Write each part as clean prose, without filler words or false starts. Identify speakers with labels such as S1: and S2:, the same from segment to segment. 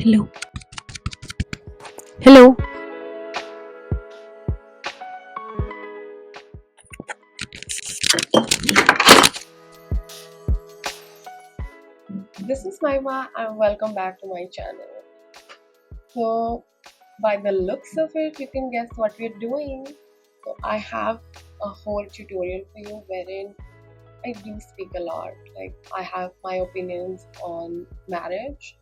S1: Hello. Hello.
S2: This is Maima and welcome back to my channel. So, by the looks of it, you can guess what we're doing. So, I have a whole tutorial for you wherein I do speak a lot. Like, I have my opinions on marriage,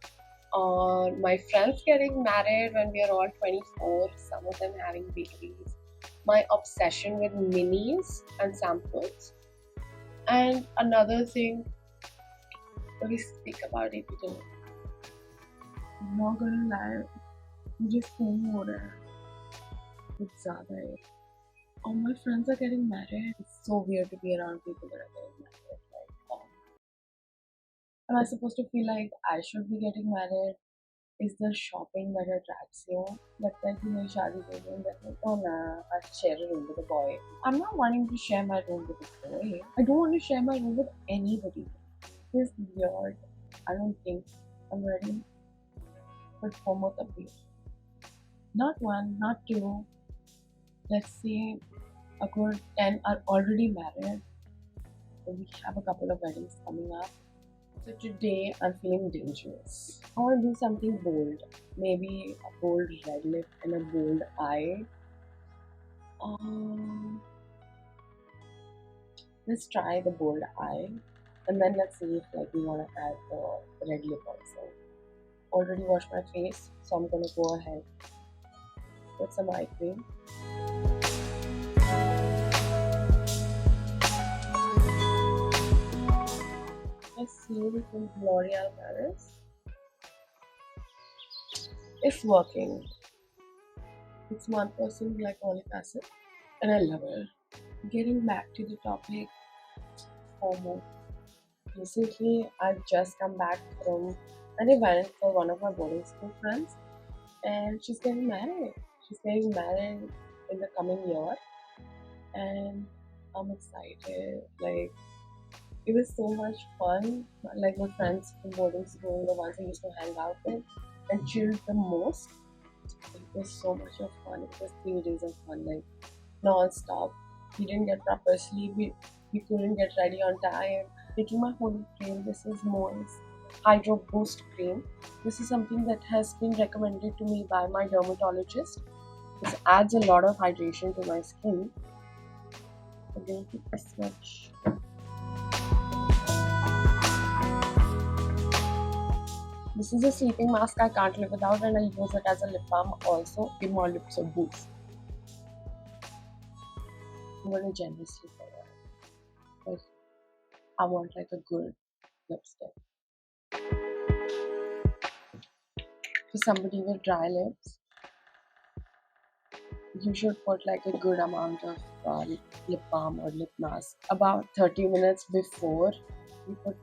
S2: on my friends getting married when we are all 24, some of them having babies, my obsession with minis and samples, and another thing we speak about it today. I'm not gonna lie, मुझे phone हो रहा है कुछ ज़्यादा है. All my friends are getting married. It's so weird to be around people that are getting married. Like, am I supposed to feel like I should be getting married? Is the shopping that attracts you? लगता है कि मेरी शादी हो गई. That like, oh nah, I share a room with a boy. I'm not wanting to share my room with a boy. I don't want to share my room with anybody. It's weird. I don't think I'm ready for one more abuse. Not one, not two. Let's say a good 10 are already married. So we have a couple of weddings coming up. So today I'm feeling dangerous. I want to do something bold. Maybe a bold red lip and a bold eye. Let's try the bold eye. And then let's see if we want to add the red lip also. Already washed my face, so I'm gonna go ahead with some eye cream. Let's see from LOreal Paris. It's working. It's 1% glycolic acid, and I love it. Getting back to the topic, FOMO. Recently, I've just come back from an event for one of my boarding school friends, and she's getting married. She's getting married in the coming year, and I'm excited. Like, it was so much fun. Like, my friends from boarding school, the ones I used to hang out with and chill the most. It was so much of fun. It was 3 days of fun, like non-stop. We didn't get proper sleep. We couldn't get ready on time. Taking my holy cream. This is MOIZ Hydro Boost Cream. This is something that has been recommended to me by my dermatologist. This adds a lot of hydration to my skin. I'm going to keep a swatch. This is a sleeping mask I can't live without, and I use it as a lip balm also. Give my lips a boost. I'm going to generously for that because I want like a good lipstick. For somebody with dry lips, you should put like a good amount of lip balm or lip mask about 30 minutes before you put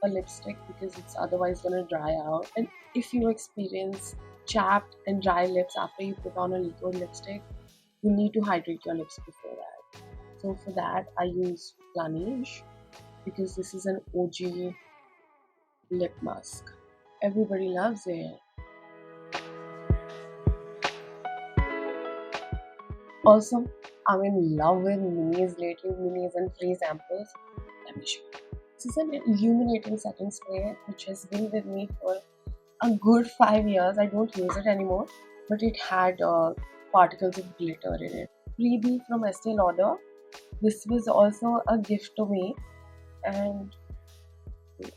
S2: a lipstick, because it's otherwise gonna dry out. And if you experience chapped and dry lips after you put on a liquid lipstick, you need to hydrate your lips before that. So for that, I use LANEIGE because this is an OG lip mask. Everybody loves it. Also, I'm in love with minis lately, minis and free samples. Let me show you. This is an illuminating setting spray which has been with me for a good 5 years. I don't use it anymore, but it had particles of glitter in it. Freebie from Estee Lauder. This was also a gift to me, and it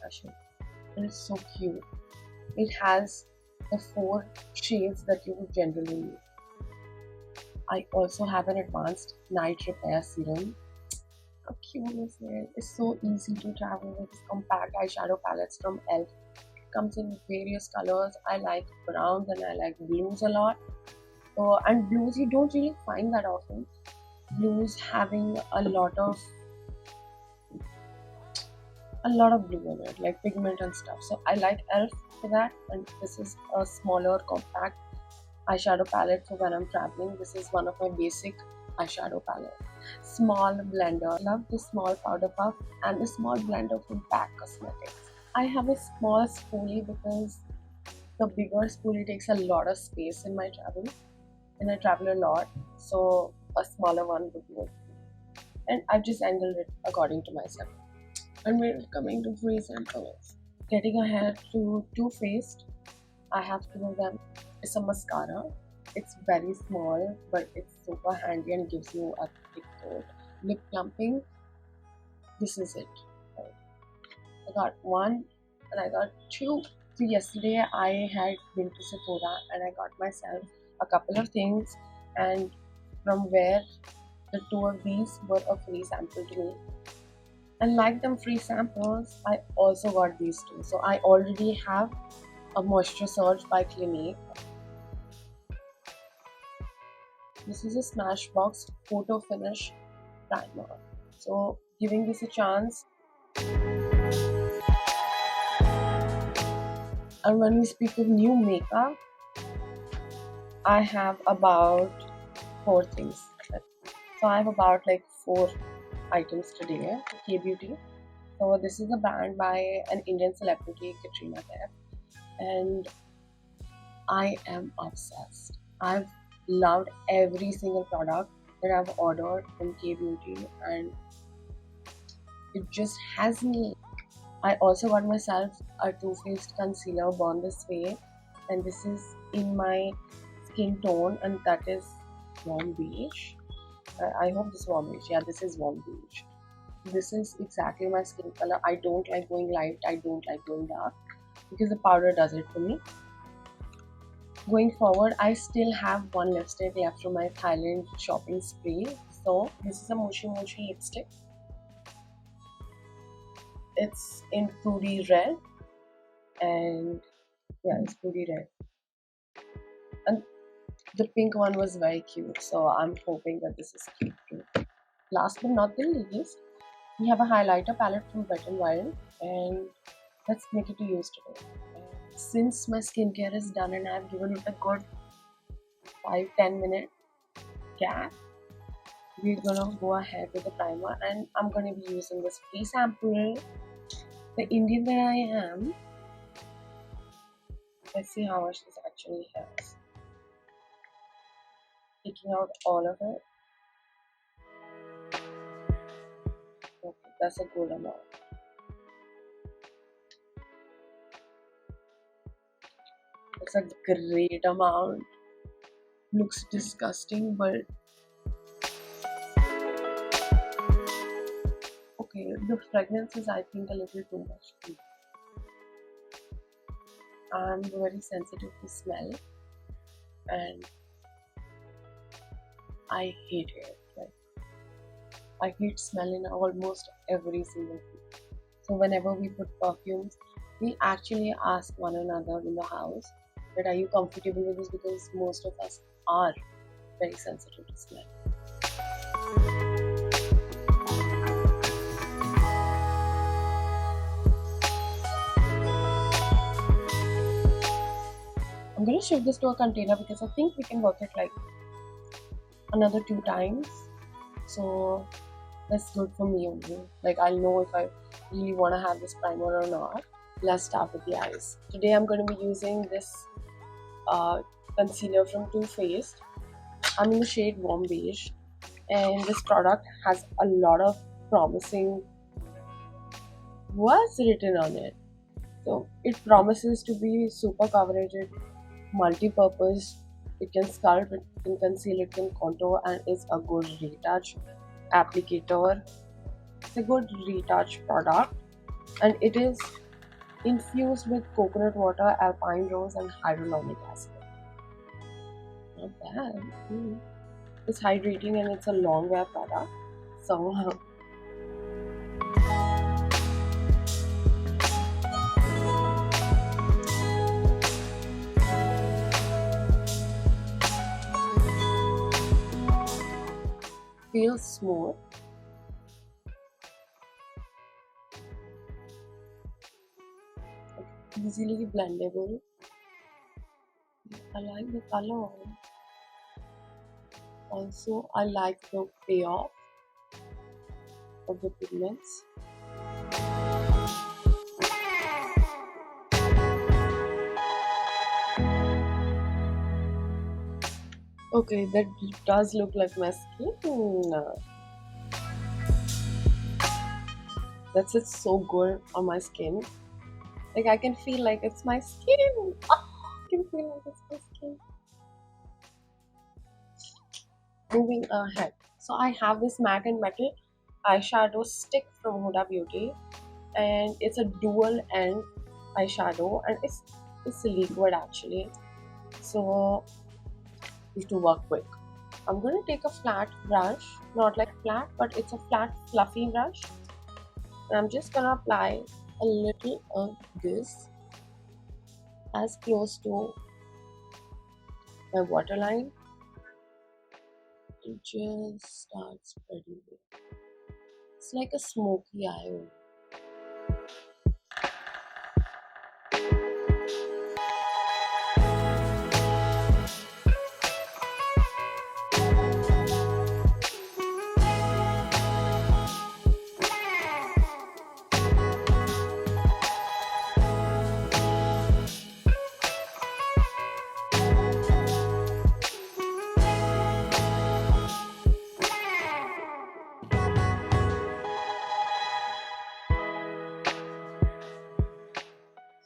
S2: is so cute. It has the 4 shades that you would generally use. I also have an advanced night repair serum. How cute is it? It's so easy to travel with. Compact eyeshadow palettes from ELF. It comes in various colors. I like browns and I like blues a lot. And blues you don't really find that often. Blues having a lot of blue in it, like pigment and stuff. So I like ELF for that. And this is a smaller compact eyeshadow palette for when I'm traveling. This is one of my basic eyeshadow palette. Small blender. I love the small powder puff and the small blender from BAC Cosmetics. I have a small spoolie because The bigger spoolie takes a lot of space in my travel, and I travel a lot, so a smaller one would work. And I've just angled it according to myself. And we're coming to free samples. Getting ahead to Too Faced, I have two of them. It's a mascara. It's very small, but it's super handy and gives you a thick coat. Lip plumping, this is it. I got one and I got two. So yesterday I had been to Sephora and I got myself a couple of things, and from where the two of these were a free sample to me. And like them free samples, I also got these two. So I already have a Moisture Surge by Clinique. This is a Smashbox Photo Finish Primer. So giving this a chance. And when we speak of new makeup, I have about 4 things. So I have about like 4 items today. K-Beauty. So this is a brand by an Indian celebrity, Katrina Kaif, and I am obsessed. I've loved every single product that I've ordered from K-Beauty, and it just has me. I also got myself a Too Faced concealer, Born This Way, and this is in my skin tone, and that is warm beige. I hope this is warm beige. Yeah, this is warm beige. This is exactly my skin color. I don't like going light, I don't like going dark, because the powder does it for me. Going forward, I still have one lipstick left from my Thailand shopping spree. So this is a Mochi Mochi lipstick. It's in Fruity Red, and yeah, it's Fruity Red. And the pink one was very cute, so I'm hoping that this is cute too. Last but not the least, we have a highlighter palette from Wet n Wild, and let's make it to use today. Since my skincare is done and I've given it a good 5-10 minute gap, we're gonna go ahead with the primer, and I'm gonna be using this free sample. The Indian that I am, let's see how much this actually has. Taking out all of it. Okay, that's a good amount. It's a great amount. Looks disgusting, but okay, the fragrance is, I think, a little too much. I'm very sensitive to smell, and I hate it. Like, I hate smell in almost every single thing. So whenever we put perfumes, we actually ask one another in the house that are you comfortable with this, because most of us are very sensitive to smell. I'm going to shift this to a container because I think we can work it like another 2 times. So that's good for me only. Like, I'll know if I really want to have this primer or not. Let's start with the eyes. Today I'm going to be using this concealer from Too Faced. I'm in the shade Warm Beige, and this product has a lot of promising words written on it. So it promises to be super coverage, multi-purpose. It can sculpt, it can conceal, it can contour, and is a good retouch applicator. It's a good retouch product, and it is infused with coconut water, alpine rose, and hyaluronic acid. Not bad. It's hydrating and it's a long wear product. So feels smooth. Easily blendable. I like the color. Also, I like the payoff of the pigments. Okay, that does look like my skin. That sits so good on my skin. Like I can feel like it's my skin. Oh, I can feel like it's my skin. Moving ahead. So I have this matte and metal eyeshadow stick from Huda Beauty, and it's a dual end eyeshadow, and it's liquid actually. So need to work quick. I'm going to take a flat brush, not like flat, but it's a flat fluffy brush. And I'm just going to apply a little of this as close to my waterline to just start spreading it. It's like a smoky eye.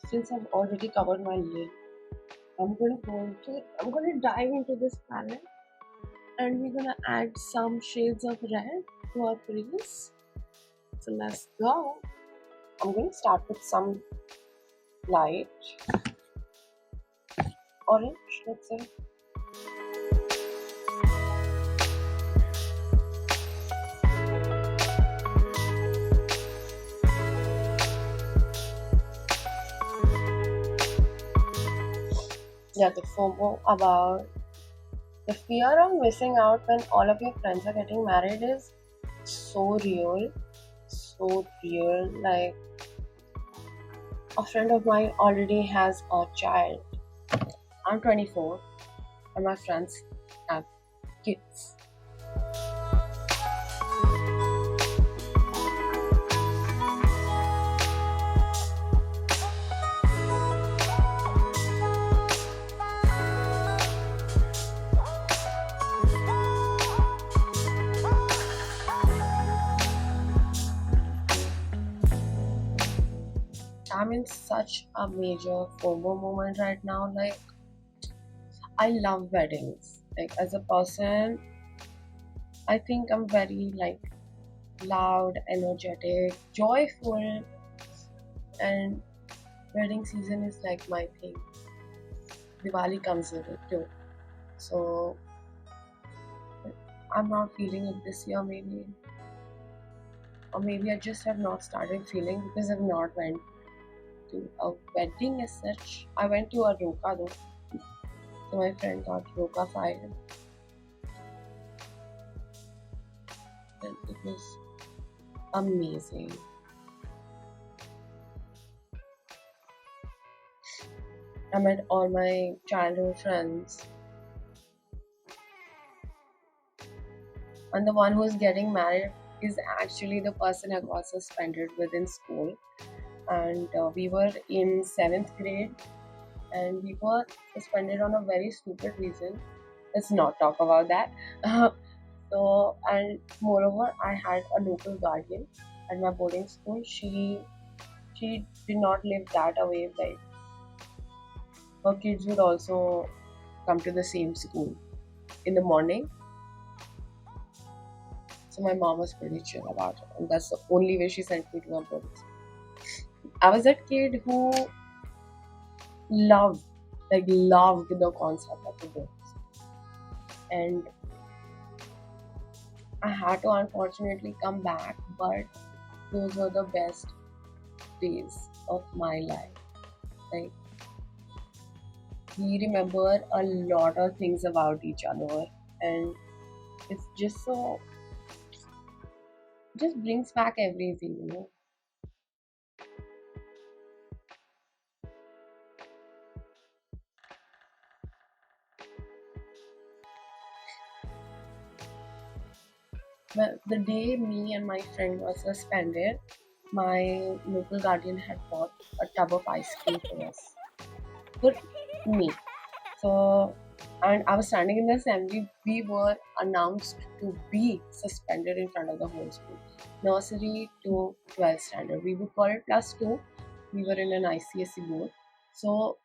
S2: Since I've already covered my lid, I'm gonna dive into this palette, and we're gonna add some shades of red to our crease. So let's go. I'm gonna start with some light orange, let's say. Yeah, the FOMO about the fear of missing out when all of your friends are getting married is so real. So real. Like, a friend of mine already has a child. I'm 24, and my friends have kids. I'm in such a major FOMO moment right now. Like, I love weddings. Like, as a person, I think I'm very like loud, energetic, joyful, and wedding season is like my thing. Diwali comes with it too. So I'm not feeling it this year maybe. Or maybe I just have not started feeling because I've not went to a wedding as such. I went to a Roka though. So my friend got Roka fired. And it was amazing. I met all my childhood friends. And the one who's getting married is actually the person I got suspended with in school. And we were in 7th grade, and we were suspended on a very stupid reason. Let's not talk about that. So, and moreover, I had a local guardian at my boarding school. She did not live that away. Like, her kids would also come to the same school in the morning. So my mom was pretty chill about it, and that's the only way she sent me to a boarding school. I was that kid who loved, loved the concept of the books, and I had to unfortunately come back, but those were the best days of my life. Like, we remember a lot of things about each other, and it's just so, just brings back everything, you know. But the day me and my friend were suspended, my local guardian had bought a tub of ice cream for us, for me. So and I was standing in the assembly. We were announced to be suspended in front of the whole school, nursery to 12th standard. We would call it plus 2. We were in an ICSE board, so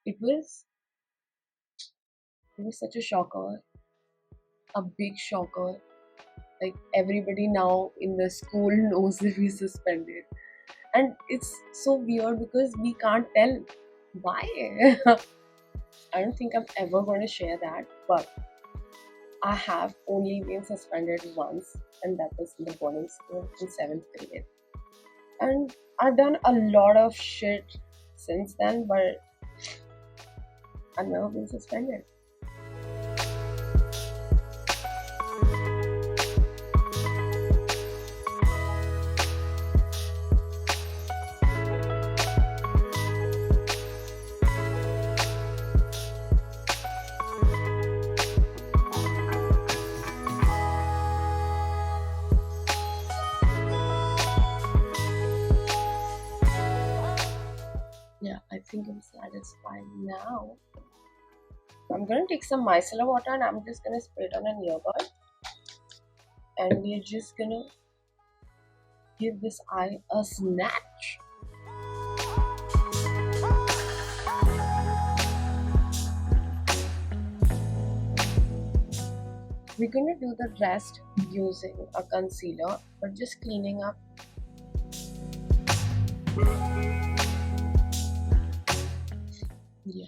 S2: it was such a shocker, a big shocker. Like everybody now in the school knows that we suspended, and it's so weird because we can't tell why. I don't think I'm ever going to share that, but I have only been suspended once, and that was in the boarding school in 7th grade. And I've done a lot of shit since then, but I've never been suspended. Yeah, I think I'm satisfied now. I'm gonna take some micellar water and I'm just gonna spray it on an earbud. And we're just gonna give this eye a snatch. We're gonna do the rest using a concealer, but just cleaning up. Yeah,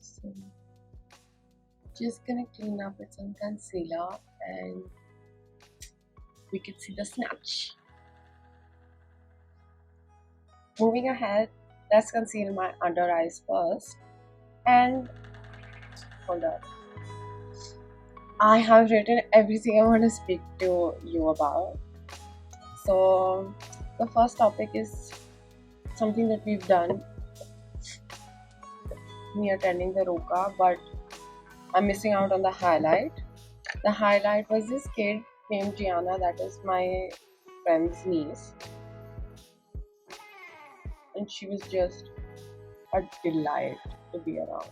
S2: so just gonna clean up with some concealer and we can see the snatch. Moving ahead, let's conceal my under eyes first. And hold on. I have written everything I want to speak to you about. So the first topic is something that we've done. Me attending the Roka, but I'm missing out on the highlight. The highlight was this kid named Gianna, that is my friend's niece. And she was just a delight to be around.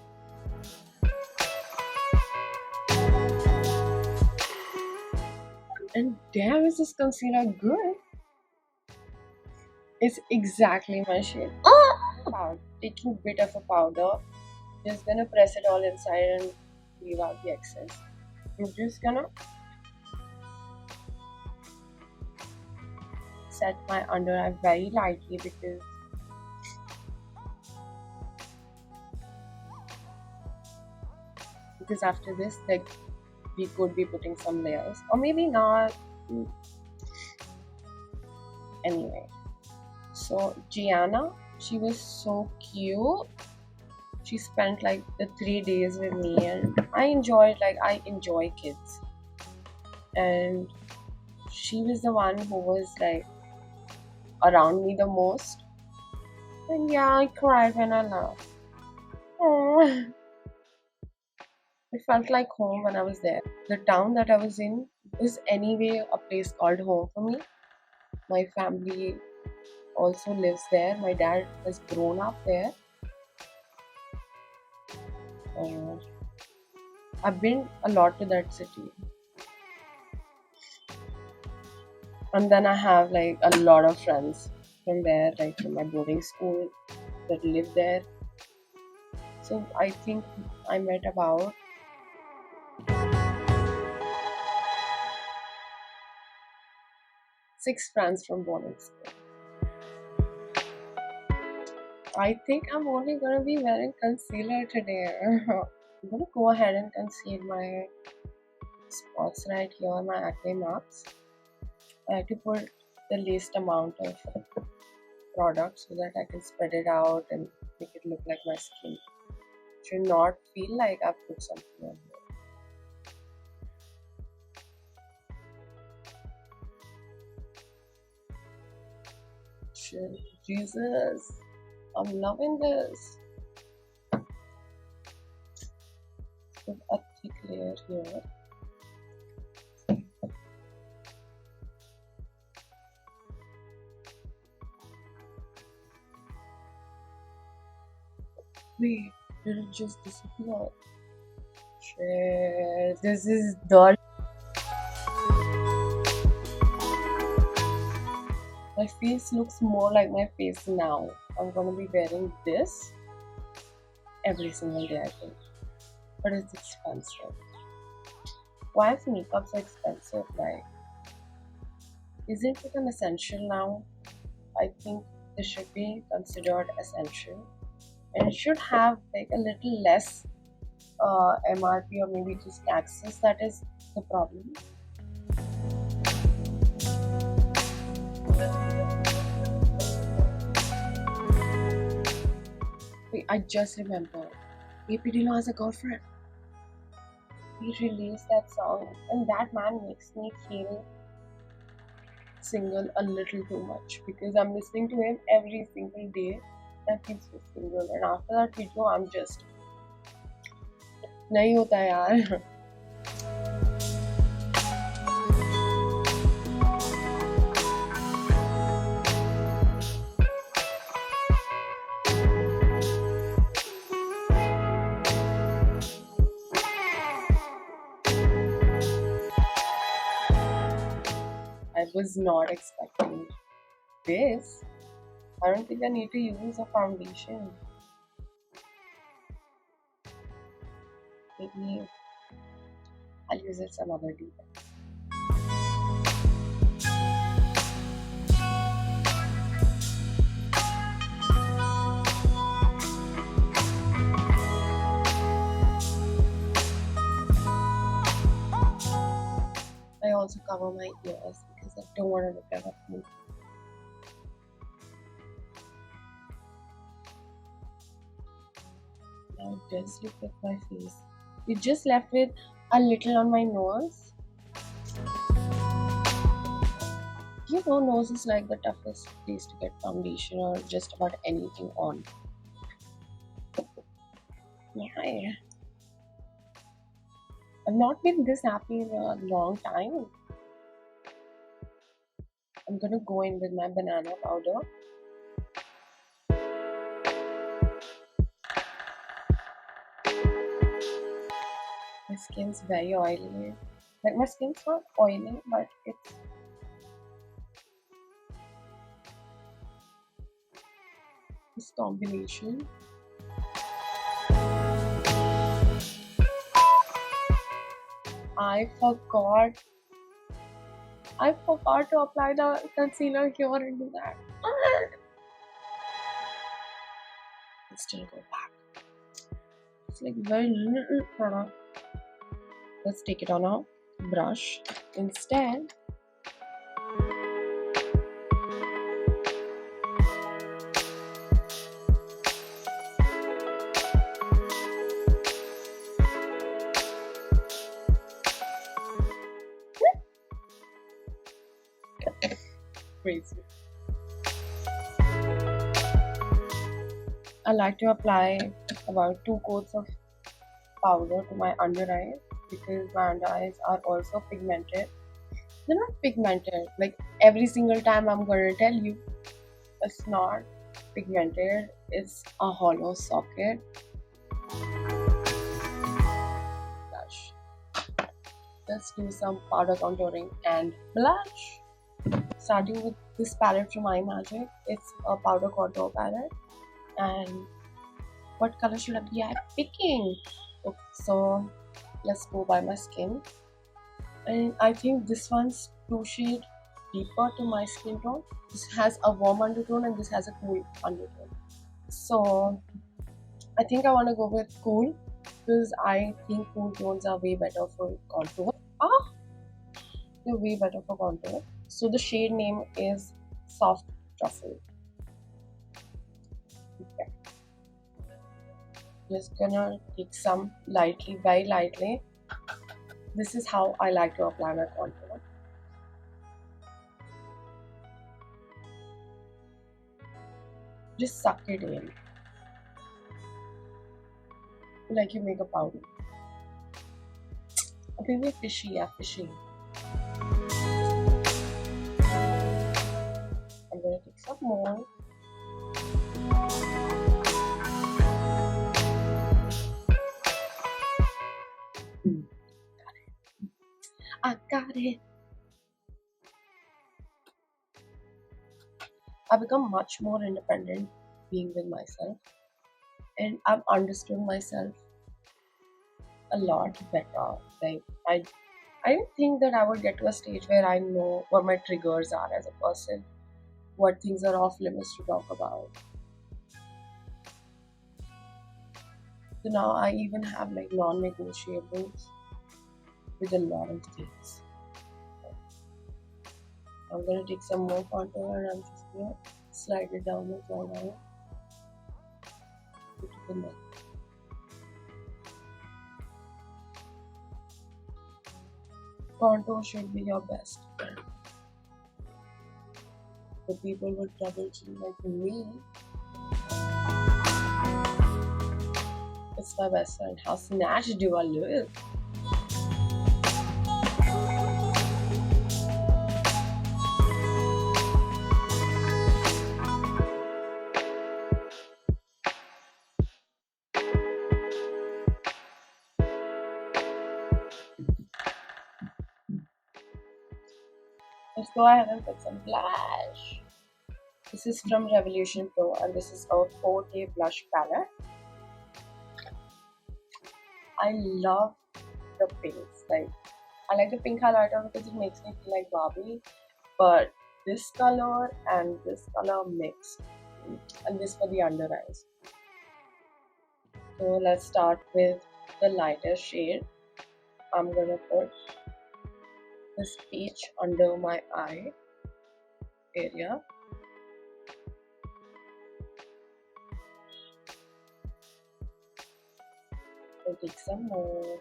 S2: And damn, is this concealer good? It's exactly my shade. Taking a bit of a powder, just gonna press it all inside and leave out the excess. I'm just gonna set my under eye very lightly because after this, like, we could be putting some layers, or maybe not. Anyway, so Gianna, she was so cute. She spent like the 3 days with me, and I enjoy kids. And she was the one who was like around me the most. And yeah, I cried when I laughed. Aww. It felt like home when I was there. The town that I was in was anyway a place called home for me. My family also lives there. My dad has grown up there. I've been a lot to that city. And then I have like a lot of friends from there, like from my boarding school that live there. So I think I met about 6 friends from boarding school. I think I'm only gonna be wearing concealer today. I'm gonna go ahead and conceal my spots right here, my acne marks. I have to put the least amount of product so that I can spread it out and make it look like my skin. It should not feel like I've put something on here. Jesus, I'm loving this. Put a thick layer here. Wait, Did it just disappear? Shit, this is dull. My face looks more like my face now. I'm gonna be wearing this every single day, I think. But it's expensive. Why is makeup so expensive? Like, isn't it an essential now? I think this should be considered essential. And it should have like a little less MRP, or maybe just taxes. That is the problem. Wait, I just remember. AP Dillon has a girlfriend. He released that song, and that man makes me feel single a little too much because I'm listening to him every single day. That feels so single, and after that video, I'm just नहीं होता यार. I was not expecting this. I don't think I need to use a foundation. Maybe I'll use it some other day. I also cover my ears because I don't want to look at me. Now it does look at my face. We just left with a little on my nose. You know, nose is like the toughest place to get foundation or just about anything on. Yeah. I've not been this happy in a long time. I'm gonna go in with my banana powder. My skin's very oily. Like, my skin's not oily, but it's this combination. I forgot to apply the concealer here and do that. Let's still go back. It's like very little product. Let's take it on a brush instead. Crazy. I like to apply about 2 coats of powder to my under eyes because my under eyes are also pigmented. They're not pigmented. Like, every single time I'm gonna tell you, it's not pigmented. It's a hollow socket. Blush. Let's do some powder contouring and blush. Starting with this palette from Imagic. It's a powder contour palette. And what color should I be picking? Okay, so let's go by my skin. And I think this one's 2 shades deeper to my skin tone. This has a warm undertone and this has a cool undertone. So I think I want to go with cool because I think cool tones are way better for contour. They're way better for contour. So the shade name is Soft Truffle. Okay. Just gonna take some lightly, very lightly. This is how I like to apply my contour. Just suck it in. Like you make a powder. Okay, we're fishy, yeah, fishy. I'm gonna take some more. I got it. I've become much more independent being with myself, and I've understood myself a lot better. Like I didn't think that I would get to a stage where I know what my triggers are as a person, what things are off limits to talk about. So now I even have like non-negotiables with a lot of things. I'm gonna take some more contour and I'm just gonna slide it down with my line to the neck. Contour should be your best friend. The people with double chin like me, it's my best friend. How snatched do I look? Let's go ahead and put some blush. This is from Revolution Pro and this is our 4K blush palette. I love the pinks. Like, I like the pink highlighter because it makes me feel like Barbie. But this color and this color mixed, and this for the under eyes. So let's start with the lighter shade. I'm gonna put this peach under my eye area. I'll take some more.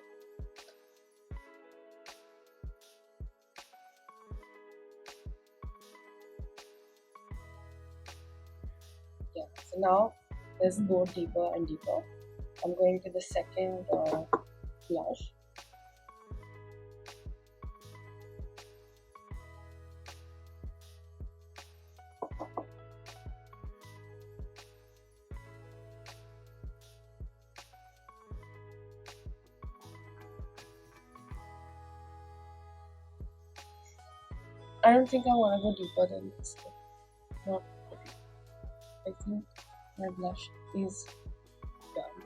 S2: Yeah, so now let's go deeper and deeper. I'm going to the second blush. I don't think I want to go deeper than this. Not really. I think my blush is done.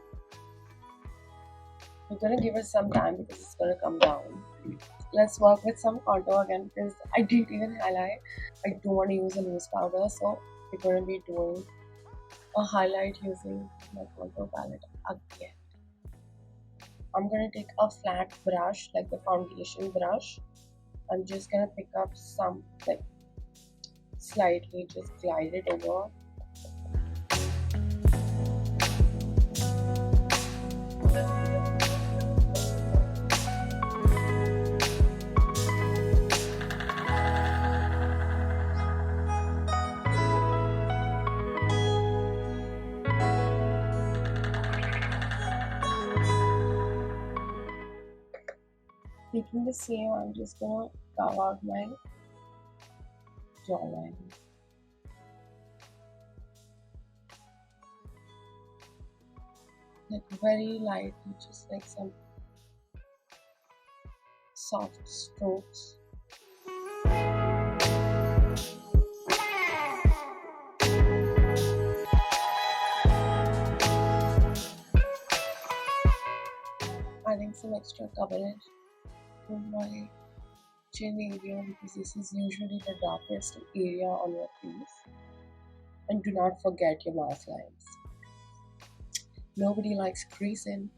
S2: We're gonna give it some time because it's gonna come down. Let's work with some contour again because I didn't even highlight. I don't want to use a loose powder, so we're gonna be doing a highlight using my contour palette again. I'm gonna take a flat brush like the foundation brush. I'm just gonna pick up some, like, slightly just glide it over. Taking the same, I'm just gonna carve out my jawline. Like very lightly, just like some soft strokes. Adding some extra coverage to my chin area because this is usually the darkest area on your face. And do not forget your mouth lines. Nobody likes creasing.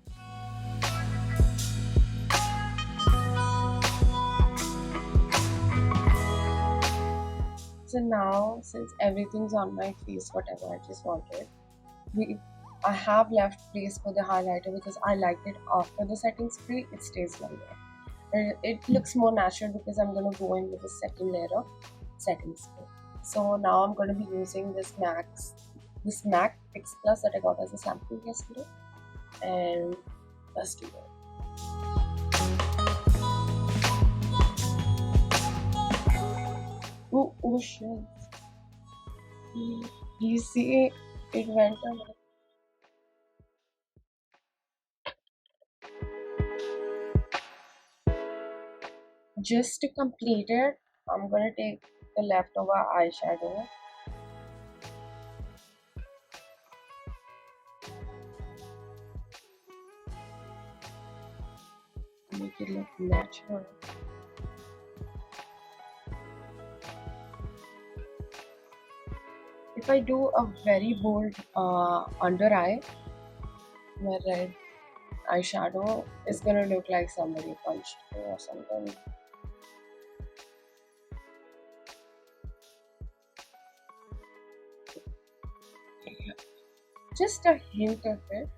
S2: So now, since everything's on my face, whatever I just wanted, I have left place for the highlighter because I liked it after the setting spray. It stays longer. It looks more natural because I'm going to go in with the second layer of setting spray. So now I'm going to be using this MAC Fix Plus that I got as a sample yesterday, and let's do it. Oh shit. You see, it went on. just to complete it, I'm gonna take the leftover eyeshadow. Make it look natural. If I do a very bold under eye, my red eyeshadow is gonna look like somebody punched me or something. Just a hint of it.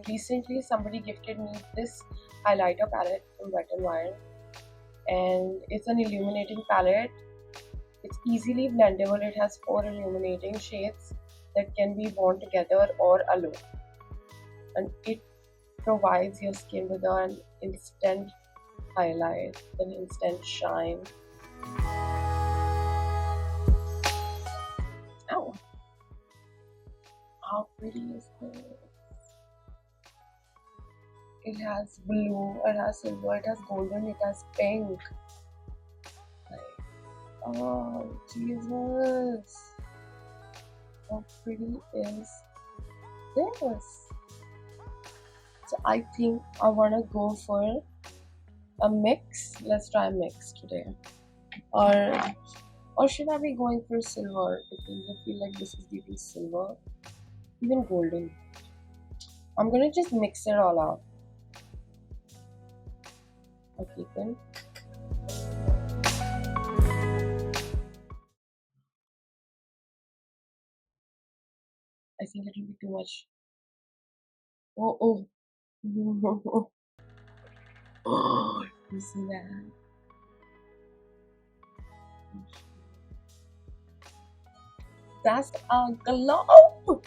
S2: Recently, somebody gifted me this highlighter palette from Wet n Wild, and it's an illuminating palette. It's easily blendable. It has 4 illuminating shades that can be worn together or alone, and it provides your skin with an instant highlight, an instant shine. Ow! How pretty is this? It has blue, it has silver, it has golden, it has pink. Like, oh Jesus! How pretty is this? So I think I wanna go for a mix. Let's try a mix today. Or should I be going for silver? Because I feel like this is giving silver. Even golden. I'm gonna just mix it all out. Okay, then. I think it will be too much. Oh. Oh, you see that? That's a glow!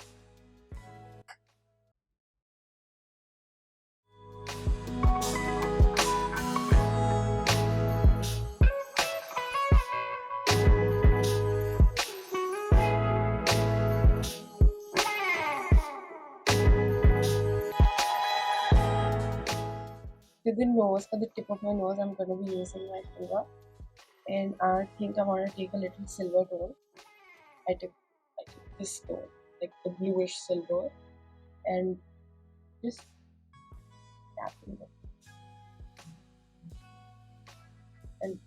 S2: With the nose, for the tip of my nose, I'm going to be using my finger. And I think I want to take a little silver tone. I took this tone, like the bluish silver, and just tapping it. And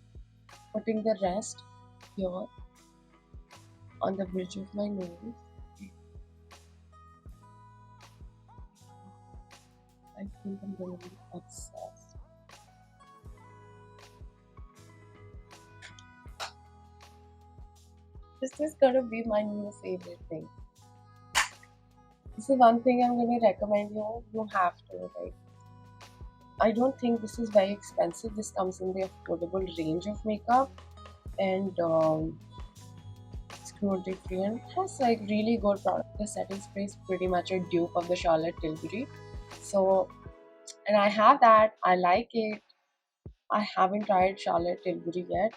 S2: putting the rest here on the bridge of my nose. I think I'm going to be obsessed. This is going to be my new favorite thing. This is one thing I'm going to recommend you. You have to, like, I don't think this is very expensive. This comes in the affordable range of makeup, and it's cruelty free and has like really good product. The setting spray is pretty much a dupe of the Charlotte Tilbury. So, and I have that. I like it. I haven't tried Charlotte Tilbury yet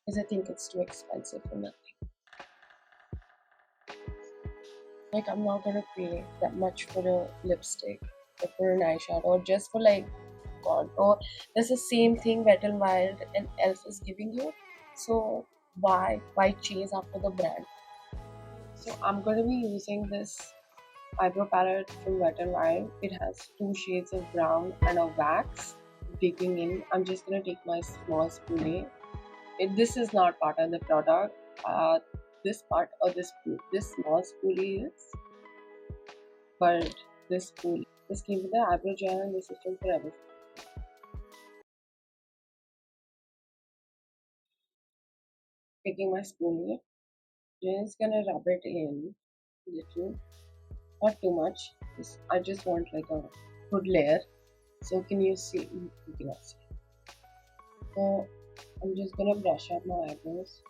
S2: because I think it's too expensive for nothing. Like, I'm not gonna pay that much for a lipstick or for an eyeshadow or just for like contour. That's the same thing Wet n Wild and Elf is giving you. So why chase after the brand? So I'm gonna be using this eyebrow palette from Wet n Wild. It has 2 shades of brown and a wax. Digging in, I'm just gonna take my small spoolie. This is not part of the product. This part or this small spoolie is, but this came with the eyebrow gel and this is from Forever. Taking my spoolie, just gonna rub it in little, not too much. I just want like a good layer. So can you see? You cannot see. So I'm just gonna brush up my eyebrows.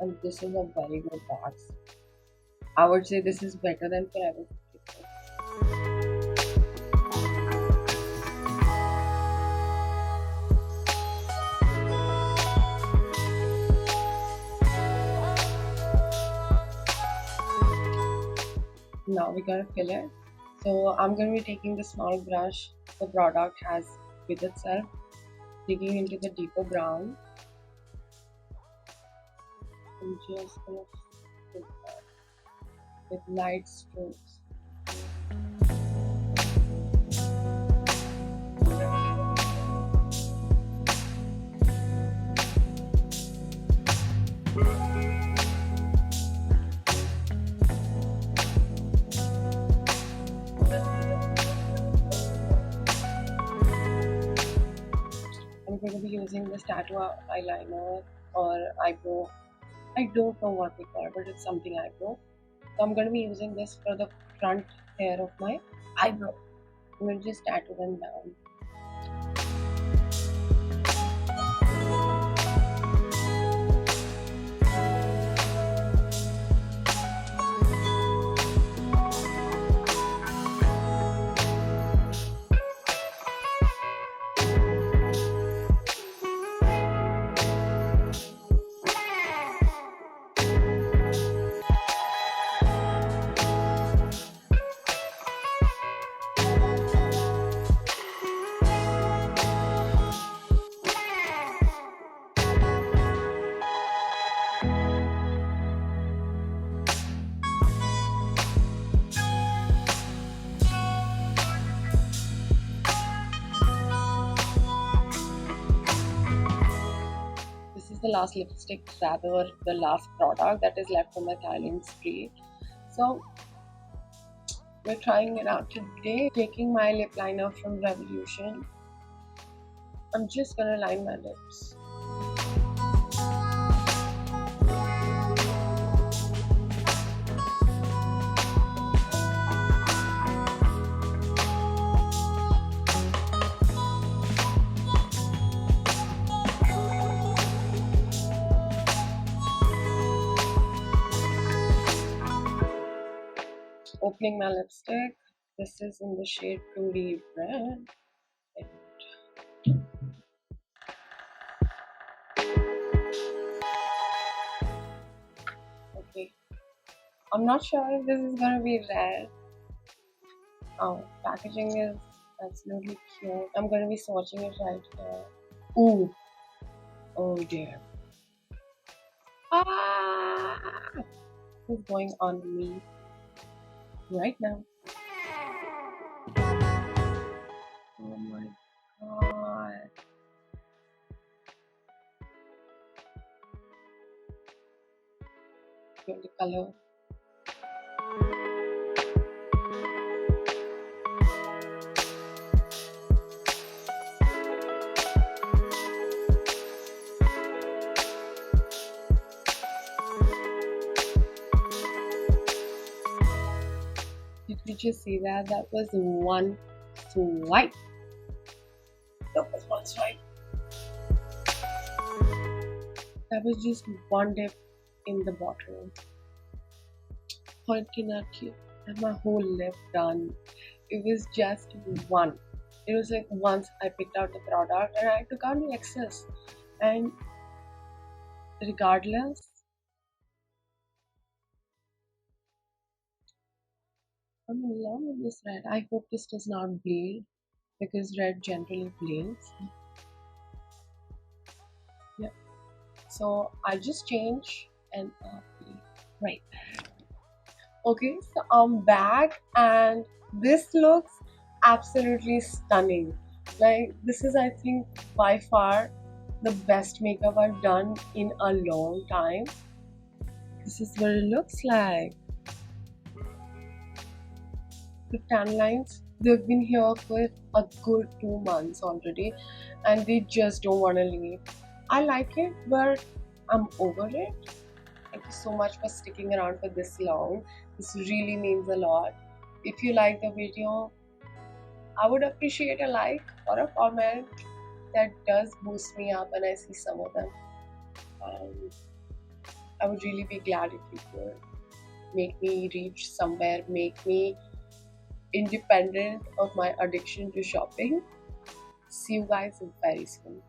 S2: And this is a very good box. I would say this is better than Forever. Now we gotta fill it. So I'm gonna be taking the small brush. The product has with itself, digging into the deeper brown. I'm just gonna fill that with light strokes. I'm going to be using this tattoo eyeliner or eyebrow. I don't know what we call it, but it's something eyebrow. So I'm going to be using this for the front hair of my eyebrow. I'm going to just tattoo them down. The last lipstick, rather the last product that is left from my Thailand spree. So we're trying it out today. Taking my lip liner from Revolution. I'm just gonna line my lips. Opening my lipstick. This is in the shade Fruity Red. Okay. I'm not sure if this is gonna be red. Oh, packaging is absolutely cute. I'm gonna be swatching it right here. Ooh. Oh dear. Ah! What's going on me right now? Oh my god. Get the color. Did you just see that? That was one swipe. That was one swipe. That was just one dip in the bottle. And my whole lip done. It was just one. It was like once I picked out the product and I took out the excess. And regardless, I'm in love with this red. I hope this does not bleed because red generally bleeds. Yeah. So I just change and I'll be right back. Okay, so I'm back and this looks absolutely stunning. Like, this is, I think, by far the best makeup I've done in a long time. This is what it looks like. The tan lines, they've been here for a good 2 months already and they just don't want to leave. I like it, but I'm over it. Thank you so much for sticking around for this long. This really means a lot. If you like the video, I would appreciate a like or a comment. That does boost me up and I see some of them. I would really be glad if you could make me reach somewhere, make me independent of my addiction to shopping. See you guys very soon.